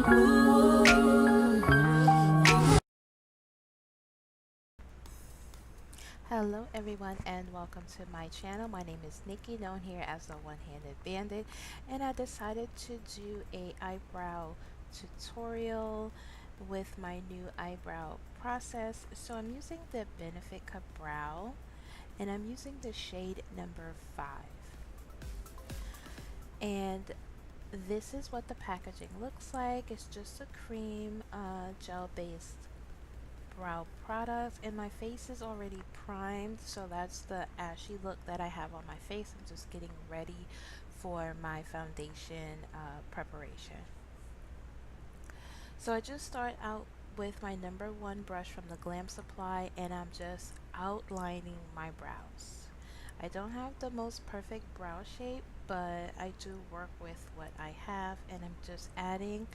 Hello everyone and welcome to my channel. My name is Nikki, known here as the One-Handed Bandit, and I decided to do a eyebrow tutorial with my new eyebrow process. So I'm using the Benefit Ka-Brow and I'm using the shade number 5. And this is what the packaging looks like. It's just a cream gel based brow product, and my face is already primed, so that's the ashy look that I have on my face. I'm just getting ready for my foundation preparation. So I just start out with my number 1 brush from the Glam Supply, and I'm just outlining my brows. I don't have the most perfect brow shape, but I do work with what I have, and I'm just adding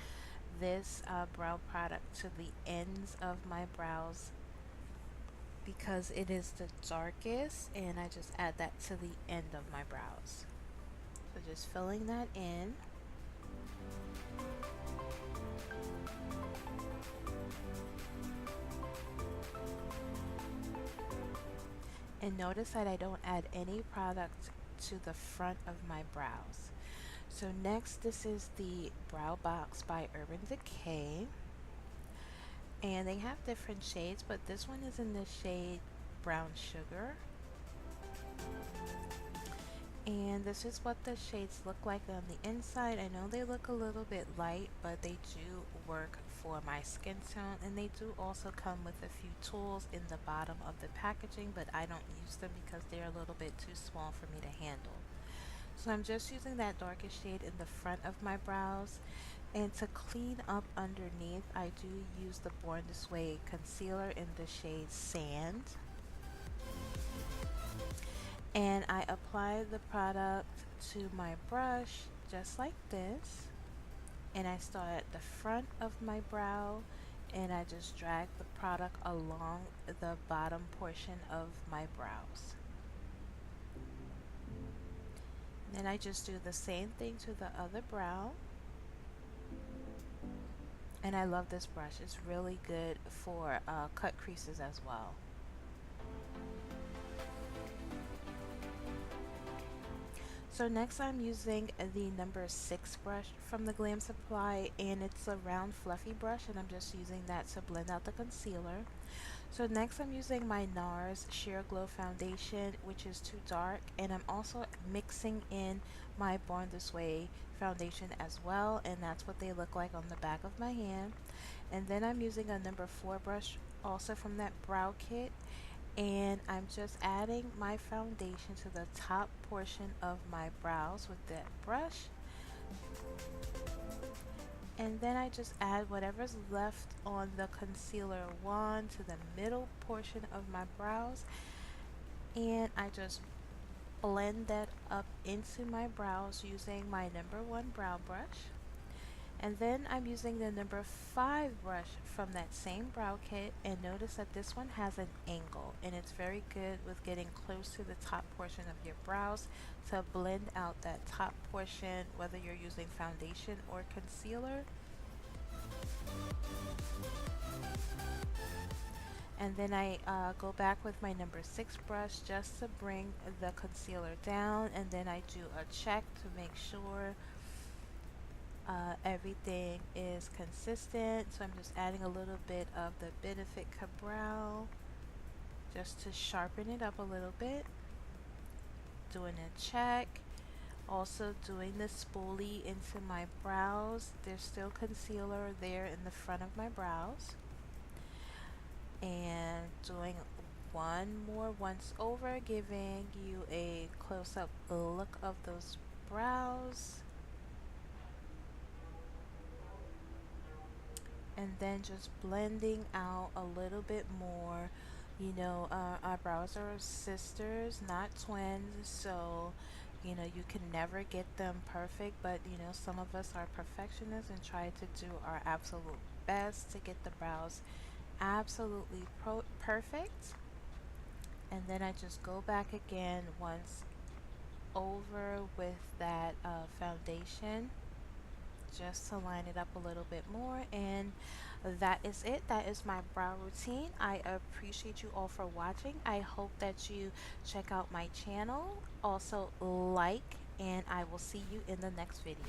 this brow product to the ends of my brows because it is the darkest, and I just add that to the end of my brows. So just filling that in. And notice that I don't add any product to the front of my brows. So next, this is the Brow Box by Urban Decay. And they have different shades, but this one is in the shade Brown Sugar. And this is what the shades look like on the inside. I know they look a little bit light, but they do work for my skin tone, and they do also come with a few tools in the bottom of the packaging, but I don't use them because they're a little bit too small for me to handle. So I'm just using that darkest shade in the front of my brows. And to clean up underneath, I do use the Born This Way concealer in the shade Sand. And I apply the product to my brush just like this, and I start at the front of my brow and I just drag the product along the bottom portion of my brows. Then I just do the same thing to the other brow. And I love this brush. It's really good for cut creases as well. So next I'm using the number 6 brush from the Glam Supply, and it's a round fluffy brush, and I'm just using that to blend out the concealer. So next I'm using my NARS Sheer Glow Foundation, which is too dark, and I'm also mixing in my Born This Way foundation as well, and that's what they look like on the back of my hand. And then I'm using a number 4 brush also from that brow kit, and I'm just adding my foundation to the top portion of my brows with that brush, and then I just add whatever's left on the concealer wand to the middle portion of my brows, and I just blend that up into my brows using my number 1 brow brush. And then I'm using the number 5 brush from that same brow kit, and notice that this one has an angle, and it's very good with getting close to the top portion of your brows to blend out that top portion, whether you're using foundation or concealer. And then I go back with my number 6 brush just to bring the concealer down, and then I do a check to make sure everything is consistent. So I'm just adding a little bit of the Benefit Ka-Brow just to sharpen it up a little bit, doing a check, also doing the spoolie into my brows. There's still concealer there in the front of my brows, and doing one more once over, giving you a close-up look of those brows. And then just blending out a little bit more. You know, our brows are sisters, not twins, so you know you can never get them perfect, but you know some of us are perfectionists and try to do our absolute best to get the brows absolutely perfect. And then I just go back again once over with that foundation, just to line it up a little bit more. And that is it. That is my brow routine. I appreciate you all for watching. I hope that you check out my channel. Also like, and I will see you in the next video.